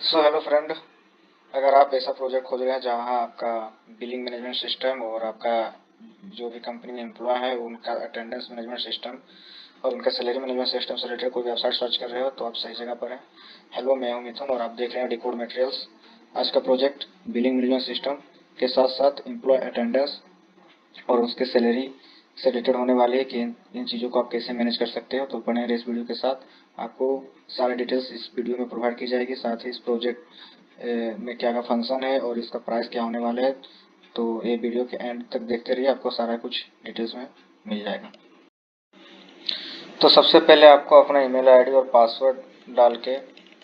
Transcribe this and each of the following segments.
Hello friend, अगर आप ऐसा प्रोजेक्ट खोज रहे हैं जहां आपका बिलिंग मैनेजमेंट सिस्टम और आपका जो भी कंपनी में एम्प्लॉय है उनका अटेंडेंस मैनेजमेंट सिस्टम और उनका सैलरी मैनेजमेंट सिस्टम से रिलेटेड कोई वेबसाइट सर्च कर रहे हो तो आप सही जगह पर हैं। हेलो, मैं हूं मिथुन और आप देख रहे हैं डिकोड मटेरियल्स। आज का प्रोजेक्ट बिलिंग मैनेजमेंट सिस्टम के साथ साथ एम्प्लॉय अटेंडेंस और उसके सैलरी से रिलेटेड होने वाली है कि इन चीज़ों को आप कैसे मैनेज कर सकते हो। तो बने रहे इस वीडियो के साथ, आपको सारी डिटेल्स इस वीडियो में प्रोवाइड की जाएगी। साथ ही इस प्रोजेक्ट में क्या क्या फंक्शन है और इसका प्राइस क्या होने वाला है, तो ये वीडियो के एंड तक देखते रहिए, आपको सारा कुछ डिटेल्स में मिल जाएगा। तो सबसे पहले आपको अपना ईमेल आईडी और पासवर्ड डाल के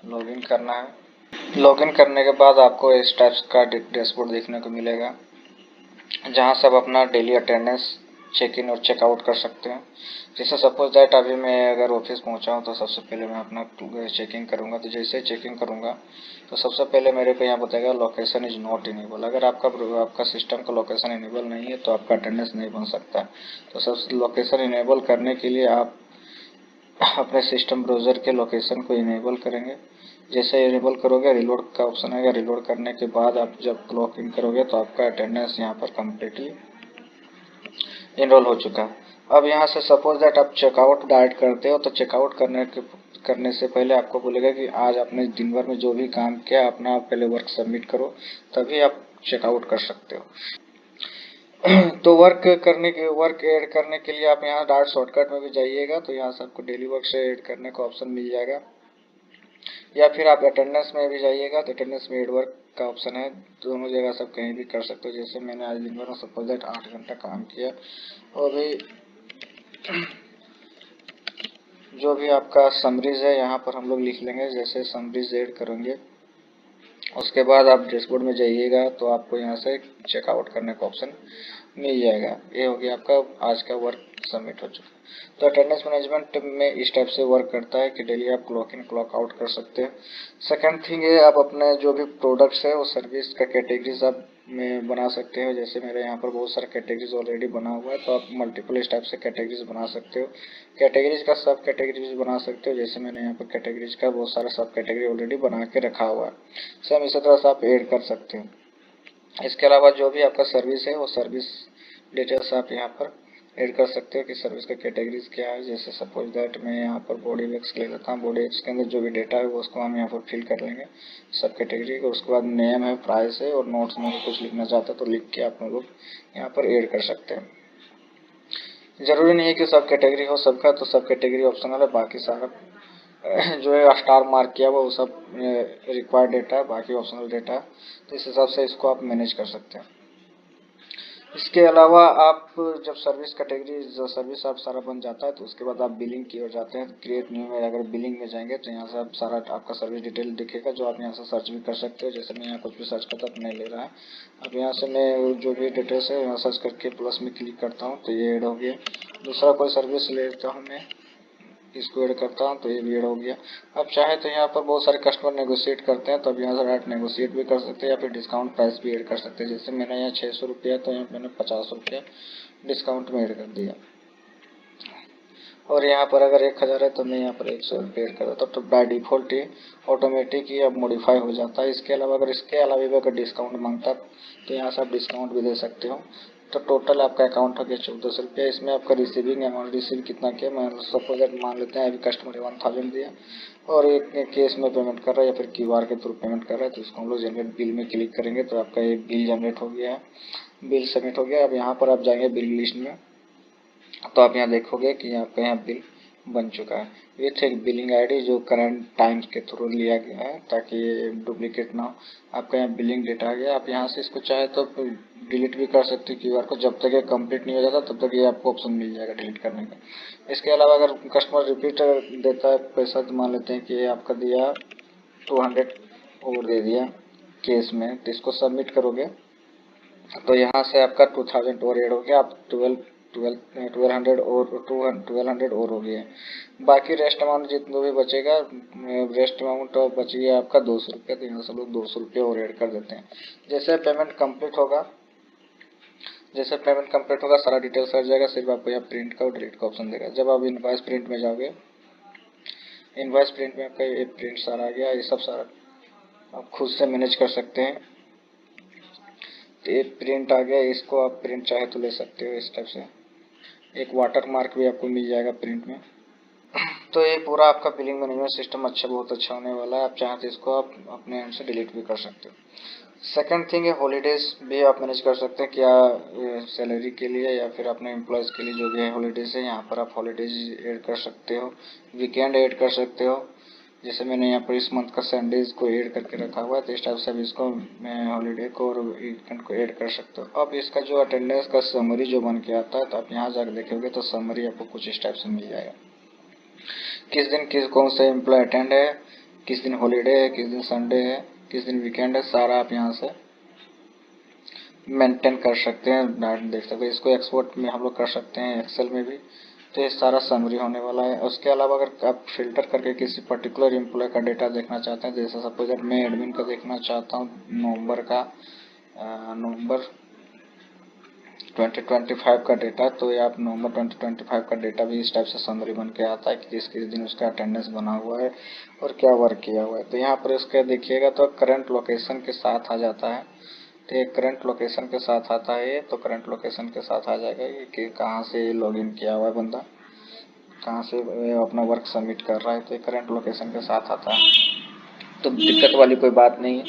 लॉगिन करना है। लॉगिन करने के बाद आपको इस टाइप का डैशबोर्ड देखने को मिलेगा जहां से आप अपना डेली अटेंडेंस चेक इन और चेकआउट कर सकते हैं। जैसे सपोज दैट अभी मैं अगर ऑफिस पहुंचा हूं तो सबसे पहले मैं अपना चेकिंग करूंगा। तो जैसे चेकिंग करूंगा तो सबसे पहले मेरे को यहाँ बताएगा लोकेशन इज नॉट इनेबल। अगर आपका सिस्टम का लोकेशन इनेबल नहीं है तो आपका अटेंडेंस नहीं बन सकता। तो सबसे लोकेशन इनेबल करने के लिए आप अपने सिस्टम ब्राउज़र के लोकेशन को इनेबल करेंगे। जैसे इनेबल करोगे, रिलोड का ऑप्शन आएगा। रिलोड करने के बाद आप जब लॉग इन करोगे तो आपका अटेंडेंस यहाँ पर कम्प्लीटली इनरोल हो चुका है। अब यहाँ से सपोज दैट आप चेकआउट डायरेक्ट करते हो तो चेकआउट करने से पहले आपको बोलेगा कि आज आपने दिन भर में जो भी काम किया अपना आप पहले वर्क सबमिट करो, तभी आप चेकआउट कर सकते हो। तो वर्क ऐड करने के लिए आप यहाँ डायरेक्ट शॉर्टकट में भी जाइएगा तो यहाँ से आपको डेली वर्क से ऐड करने का ऑप्शन मिल जाएगा, या फिर आप अटेंडेंस में भी जाइएगा तो अटेंडेंस में ऐड वर्क का ऑप्शन है। दोनों जगह सब कहीं भी कर सकते हो। जैसे मैंने आज दिन भर में सपोज दैट 8 घंटा काम किया और भी जो भी आपका समरीज है यहाँ पर हम लोग लिख लेंगे। जैसे समरीज ऐड करेंगे उसके बाद आप डैशबोर्ड में जाइएगा तो आपको यहाँ से चेकआउट करने का ऑप्शन मिल जाएगा। ये हो गया आपका आज का वर्क सबमिट हो चुका है। तो अटेंडेंस मैनेजमेंट में इस टाइप से वर्क करता है कि डेली आप क्लॉक इन क्लॉक आउट कर सकते हैं। सेकंड थिंग है, आप अपने जो भी प्रोडक्ट्स है वो सर्विस का कैटेगरीज आप में बना सकते हो। जैसे मेरे यहाँ पर बहुत सारा कैटेगरीज ऑलरेडी बना हुआ है तो आप मल्टीपल इस टाइप से कैटेगरीज बना सकते हो। कैटेगरीज का सब कैटेगरीज बना सकते हो। जैसे मैंने यहाँ पर कैटेगरीज का बहुत सारा सब कैटेगरी ऑलरेडी बना के रखा हुआ है। सेम इसी तरह से आप ऐड कर सकते हो। इसके अलावा जो भी आपका सर्विस है वो सर्विस डिटेल्स आप यहाँ पर ऐड कर सकते हो कि सर्विस का कैटेगरीज क्या है। जैसे सपोज दैट मैं यहाँ पर बॉडी वेक्स ले लेता हूँ। बॉडी वेक्स के अंदर जो भी डेटा है वो उसको हम यहाँ पर फिल कर लेंगे सब कैटेगरी को। उसके बाद नेम है, प्राइस है और नोट्स में कुछ लिखना चाहता है तो लिख के आप लोग यहाँ पर ऐड कर सकते हैं। जरूरी नहीं है कि सब कैटेगरी हो सबका, तो सब कैटेगरी ऑप्शनल है। बाकी सारा जो है स्टार मार्क किया वो सब रिक्वायर्ड डेटा है, बाकी ऑप्शनल डेटा है। तो इस हिसाब से इसको आप मैनेज कर सकते हैं। इसके अलावा आप जब सर्विस कैटेगरी जो सर्विस आप सारा बन जाता है तो उसके बाद आप बिलिंग की ओर जाते हैं। क्रिएट न्यू में अगर बिलिंग में जाएंगे तो यहाँ से आप सारा आपका सर्विस डिटेल दिखेगा जो आप यहाँ से सर्च भी कर सकते हो। जैसे मैं यहाँ कुछ भी सर्च करता तो नहीं ले रहा है। अब यहाँ से मैं जो भी डिटेल्स है यहाँ सर्च करके प्लस में क्लिक करता हूँ तो ये ऐड हो गया। दूसरा कोई सर्विस लेता हूँ मैं, इसको ऐड करता हूँ तो ये भी ऐड हो गया। अब चाहे तो यहाँ पर बहुत सारे कस्टमर नेगोशिएट करते हैं तो अब यहाँ से डायरेक्ट नेगोशिएट भी कर सकते हैं या फिर डिस्काउंट प्राइस भी ऐड कर सकते हैं। जैसे मैंने यहाँ 600 रुपया तो यहाँ मैंने 50 रुपया डिस्काउंट में ऐड कर दिया। और यहाँ पर अगर 1000 है तो मैं यहाँ पर 100 रुपये ऐड कर देता हूँ। तो बाय डिफ़ॉल्ट ही ऑटोमेटिक ही अब मॉडिफाई हो जाता है। इसके अलावा अगर भी अगर डिस्काउंट मांगता तो यहाँ से आप डिस्काउंट भी दे सकते हो। तो टोटल आपका अकाउंट हो गया 1400 रुपया। इसमें आपका रिसीविंग अमाउंट रिसीव कितना किया, मैं सपोज मान लेते हैं अभी कस्टमर 1000 दिया और एक केस में पेमेंट कर रहा है या फिर क्यूआर के थ्रू पेमेंट कर रहा है तो इसको हम लोग जनरेट बिल में क्लिक करेंगे तो आपका एक बिल जनरेट हो गया है, बिल सबमिट हो गया। अब यहाँ पर आप जाएंगे बिल लिस्ट में तो आप यहाँ देखोगे कि आपका यहाँ बिल बन चुका है विथ एक बिलिंग आईडी जो करंट टाइम्स के थ्रू लिया गया है ताकि ये डुप्लीकेट ना हो। आपका यहाँ बिलिंग डेटा आ गया। आप यहाँ से इसको चाहे तो डिलीट भी कर सकते हो क्यूआर को। जब तक ये कंप्लीट नहीं हो जाता तब तक ये आपको ऑप्शन मिल जाएगा डिलीट करने का। इसके अलावा अगर कस्टमर रिपीट देता है पैसा, तो मान लेते हैं कि आपका दिया 200 और दे दिया केस में, तो इसको सबमिट करोगे तो यहाँ से आपका 2000 और ऐड हो गया। आप 1200 और 1200 और हो गया। बाकी रेस्ट अमाउंट जितना भी बचेगा, रेस्ट अमाउंट बच गया आपका 200 रुपये। तो यहाँ से लोग 200 रुपये और ऐड कर देते हैं। जैसे पेमेंट कंप्लीट होगा सारा डिटेल्स आ जाएगा। सिर्फ आपको यहाँ प्रिंट का और डिलीट का ऑप्शन देगा। जब आप इनवॉइस प्रिंट में जाओगे, इनवॉइस प्रिंट में आपका ये प्रिंट सारा आ गया। ये सब सारा आप खुद से मैनेज कर सकते हैं। तो ये प्रिंट आ गया, इसको आप प्रिंट चाहे तो ले सकते हो इस टाइप से। एक वाटर मार्क भी आपको मिल जाएगा प्रिंट में। तो ये पूरा आपका बिलिंग मैनेजमेंट सिस्टम बहुत अच्छा होने वाला है। आप चाहें तो इसको आप अपने एंड से डिलीट भी कर सकते हो। सेकंड थिंग है हॉलीडेज भी आप मैनेज कर सकते हैं, क्या सैलरी के लिए या फिर अपने एम्प्लॉयज़ के लिए जो भी है हॉलीडेज है, यहाँ पर आप हॉलीडेज ऐड कर सकते हो, वीकेंड ऐड कर सकते हो। जैसे मैंने यहाँ पर इस मंथ का संडेज को ऐड करके रखा हुआ है, तो इस टाइप से आप इसको हॉलीडे को और वीकेंड को ऐड कर सकते हो। अब इसका जो अटेंडेंस का समरी जो बन के आता है, तो आप यहाँ जाकर देखोगे तो समरी आपको कुछ इस टाइप से मिल जाएगा। किस दिन कौन सा एम्प्लॉय अटेंड है, किस दिन हॉलीडे है, किस दिन संडे है, किस दिन वीकेंड है, सारा आप यहाँ से मेंटेन कर सकते हैं, डाटा देख सकते हैं। इसको एक्सपोर्ट में हम लोग कर सकते हैं एक्सेल में भी। तो ये सारा समरी होने वाला है। उसके अलावा अगर आप फिल्टर करके किसी पर्टिकुलर एम्प्लॉय का डेटा देखना चाहते हैं, जैसे सपोज मैं एडमिन का देखना चाहता हूँ नवंबर 2025 का डेटा, तो ये आप नवंबर 2025 का डेटा भी इस टाइप से समरी बन के आता है कि किस किस दिन उसका अटेंडेंस बना हुआ है और क्या वर्क किया हुआ है। तो यहाँ पर इसका देखिएगा तो करंट लोकेशन के साथ आ जाता है। तो ये करंट लोकेशन के साथ आता है, तो करंट लोकेशन के साथ आ जाएगा कि कहाँ से लॉगिन किया हुआ है बंदा, कहाँ से अपना वर्क सबमिट कर रहा है। तो ये करंट लोकेशन के साथ आता है, तो दिक्कत वाली कोई बात नहीं है।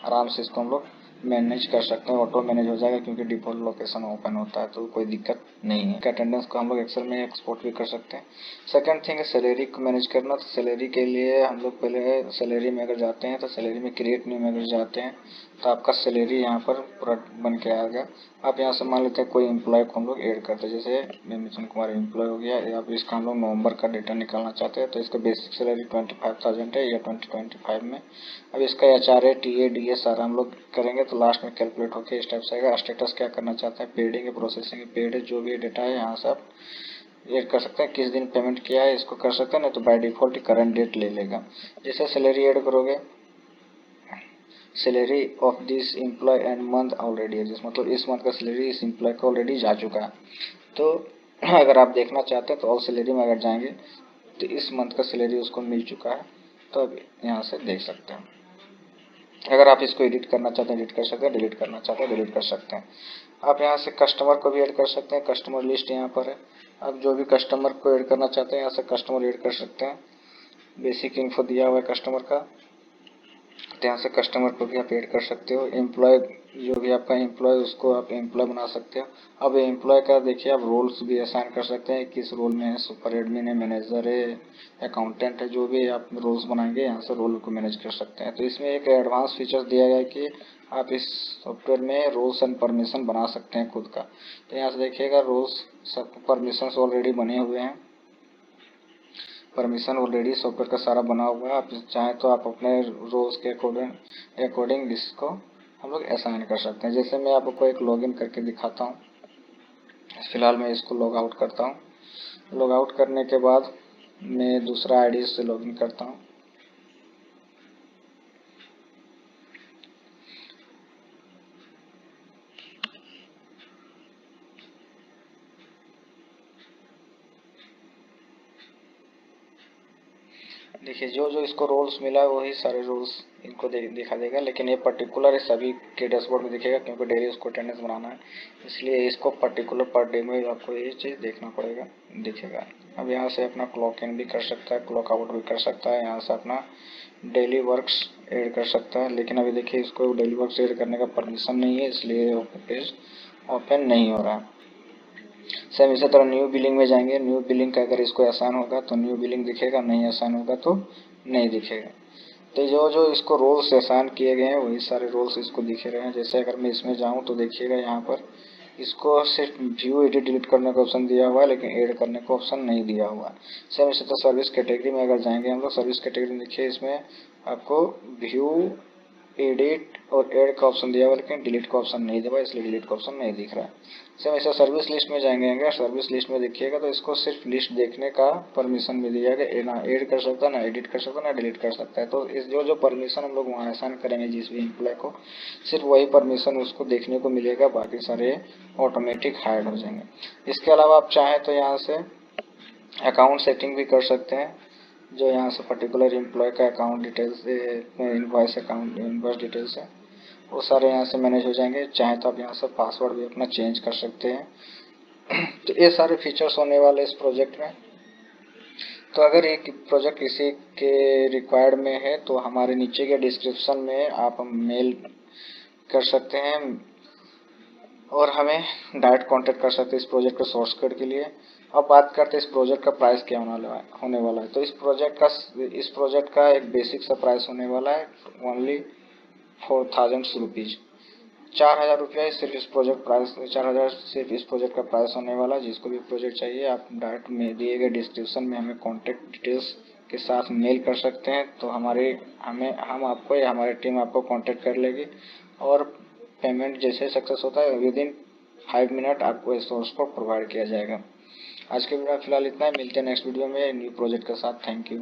आराम से इसको हम लोग मैनेज कर सकते हैं, ऑटो मैनेज हो जाएगा क्योंकि डिफ़ॉल्ट लोकेशन ओपन होता है, तो कोई दिक्कत नहीं है। अटेंडेंस को हम लोग एक्सेल में एक्सपोर्ट भी कर सकते हैं। सेकंड थिंग है सैलरी को मैनेज करना। तो सैलरी के लिए हम लोग पहले सैलरी में अगर जाते हैं, तो सैलरी में क्रिएट न्यू में अगर जाते हैं, तो आपका सैलरी यहाँ पर पूरा बन के आ गया। आप यहाँ से मान लेते हैं कोई एम्प्लॉय को हम लोग ऐड करते हैं, जैसे मैं मिथुन कुमार एम्प्लॉय हो गया, या आप इसका हम लोग नवंबर का डेटा निकालना चाहते हैं, तो इसका बेसिक सैलरी 25,000 है या 2025 में। अब इसका HRA TA DA सारा हम लोग करेंगे, तो लास्ट में कैलकुलेट होकर इस टाइप से आएगा। स्टेटस क्या करना चाहते हैं, पेड है प्रोसेसिंग पेड है, जो भी डेटा है यहाँ से आप ऐड कर सकते हैं। किस दिन पेमेंट किया है इसको कर सकते हैं, नहीं तो बाय डिफॉल्ट करंट डेट ले लेगा। जैसे सैलरी ऐड करोगे, salary of this employee and month already exist, मतलब इस मंथ का सैलरी इस एम्प्लॉय का ऑलरेडी जा चुका है। तो अगर आप देखना चाहते हैं तो ऑल सैलरी में अगर जाएंगे, तो इस मंथ का सैलरी उसको मिल चुका है, तो अब यहाँ से देख सकते हैं। अगर आप इसको एडिट करना चाहते हैं एडिट कर सकते हैं, डिलीट करना चाहते हैं डिलीट कर सकते हैं। आप यहाँ से कस्टमर को भी ऐड कर सकते हैं, कस्टमर लिस्ट यहाँ पर है। आप जो भी कस्टमर को ऐड करना चाहते हैं यहाँ से कस्टमर ऐड कर सकते हैं। बेसिक इन्फो दिया हुआ है कस्टमर का, तो यहाँ से कस्टमर को भी आप ऐड कर सकते हो। एम्प्लॉय जो भी आपका एम्प्लॉय उसको आप एम्प्लॉय बना सकते हो। अब एम्प्लॉय का देखिए आप रोल्स भी असाइन कर सकते हैं, किस रोल में है, सुपर एडमिन है, मैनेजर है, अकाउंटेंट है, जो भी आप रोल्स बनाएंगे यहाँ से रोल को मैनेज कर सकते हैं। तो इसमें एक एडवांस फीचर दिया गया है कि आप इस सॉफ्टवेयर में रोल्स एंड परमिशन बना सकते हैं खुद का। तो यहाँ से देखिएगा रोल्स सब परमिशन ऑलरेडी बने हुए हैं, परमिशन ऑलरेडी सॉफ्टवेयर का सारा बना हुआ है। आप चाहें तो आप अपने रोल्स के अकॉर्डिंग इसको हम लोग असाइन कर सकते हैं। जैसे मैं आपको एक लॉगिन करके दिखाता हूँ। फिलहाल मैं इसको लॉग आउट करता हूँ। लॉग आउट करने के बाद मैं दूसरा आईडी से लॉगिन करता हूँ। देखिए जो जो इसको रोल्स मिला है वही सारे रोल्स इनको दिखा देगा, लेकिन ये पर्टिकुलर सभी के डैशबोर्ड में दिखेगा क्योंकि डेली उसको अटेंडेंस बनाना है, इसलिए इसको पर्टिकुलर पर डे में आपको ये चीज़ देखना पड़ेगा, दिखेगा। अब यहाँ से अपना क्लॉक इन भी कर सकता है, क्लॉक आउट भी कर सकता है, यहाँ से अपना डेली वर्क्स ऐड कर सकता है। लेकिन अभी देखिए इसको डेली वर्क्स ऐड करने का परमिशन नहीं है, इसलिए पेज ओपन नहीं हो रहा है। सेम इसी तरह न्यू बिलिंग में जाएंगे, न्यू बिलिंग का अगर इसको आसान होगा तो न्यू बिलिंग दिखेगा, नहीं आसान होगा तो नहीं दिखेगा। तो जो जो इसको रोल्स आसान किए गए हैं वही सारे रोल्स इसको दिखे रहे हैं। जैसे अगर मैं इसमें जाऊं तो देखिएगा यहाँ पर इसको सिर्फ व्यू एडिट डिलीट करने का ऑप्शन दिया हुआ है, लेकिन ऐड करने का ऑप्शन नहीं दिया हुआ है। सेम इसी तरह सर्विस कैटेगरी में अगर जाएंगे हम लोग, सर्विस कैटेगरी में देखिए इसमें आपको व्यू एडिट और ऐड का ऑप्शन दिया हुआ है, लेकिन डिलीट का ऑप्शन नहीं दिया हुआ है, इसलिए डिलीट का ऑप्शन नहीं दिख रहा है। सेम ऐसा सर्विस लिस्ट में जाएंगे, सर्विस लिस्ट में देखिएगा तो इसको सिर्फ लिस्ट देखने का परमिशन भी दिया गया, ना ऐड कर सकता है, ना एडिट कर सकता है, ना डिलीट कर सकता है। तो इस जो जो परमिशन हम लोग वहाँ आसान करेंगे जिस भी एम्प्लॉय को, सिर्फ वही परमिशन उसको देखने को मिलेगा, बाकी सारे ऑटोमेटिक हाइड हो जाएंगे। इसके अलावा आप चाहें तो यहाँ से अकाउंट सेटिंग भी कर सकते हैं। जो यहाँ से पर्टिकुलर एम्प्लॉय का अकाउंट डिटेल्स, इनवॉइस डिटेल्स है, वो सारे यहाँ से मैनेज हो जाएंगे। चाहे तो आप यहाँ से पासवर्ड भी अपना चेंज कर सकते हैं। तो ये सारे फीचर्स होने वाले इस प्रोजेक्ट में। तो अगर एक प्रोजेक्ट किसी के रिक्वायर्ड में है तो हमारे नीचे के डिस्क्रिप्शन में आप मेल कर सकते हैं और हमें डायरेक्ट कांटेक्ट कर सकते हैं इस प्रोजेक्ट के सोर्स कोड के लिए। अब बात करते हैं इस प्रोजेक्ट का प्राइस क्या होने वाला है। तो इस प्रोजेक्ट का एक बेसिक सा प्राइस होने वाला है ओनली 4000 रुपीज़। 4000 रुपया सिर्फ इस प्रोजेक्ट प्राइस 4000 सिर्फ इस प्रोजेक्ट का प्राइस होने वाला है। जिसको भी प्रोजेक्ट चाहिए आप डायरेक्ट में दिए गए डिस्क्रिप्शन में हमें कॉन्टेक्ट डिटेल्स के साथ मेल कर सकते हैं। तो हम आपको या हमारी टीम आपको कांटेक्ट कर लेगी और पेमेंट जैसे सक्सेस होता है विदिन 5 मिनट आपको इस सोर्स को प्रोवाइड किया जाएगा। आज के वीडियो में फिलहाल इतना ही। मिलते हैं नेक्स्ट वीडियो में न्यू प्रोजेक्ट के साथ। Thank you.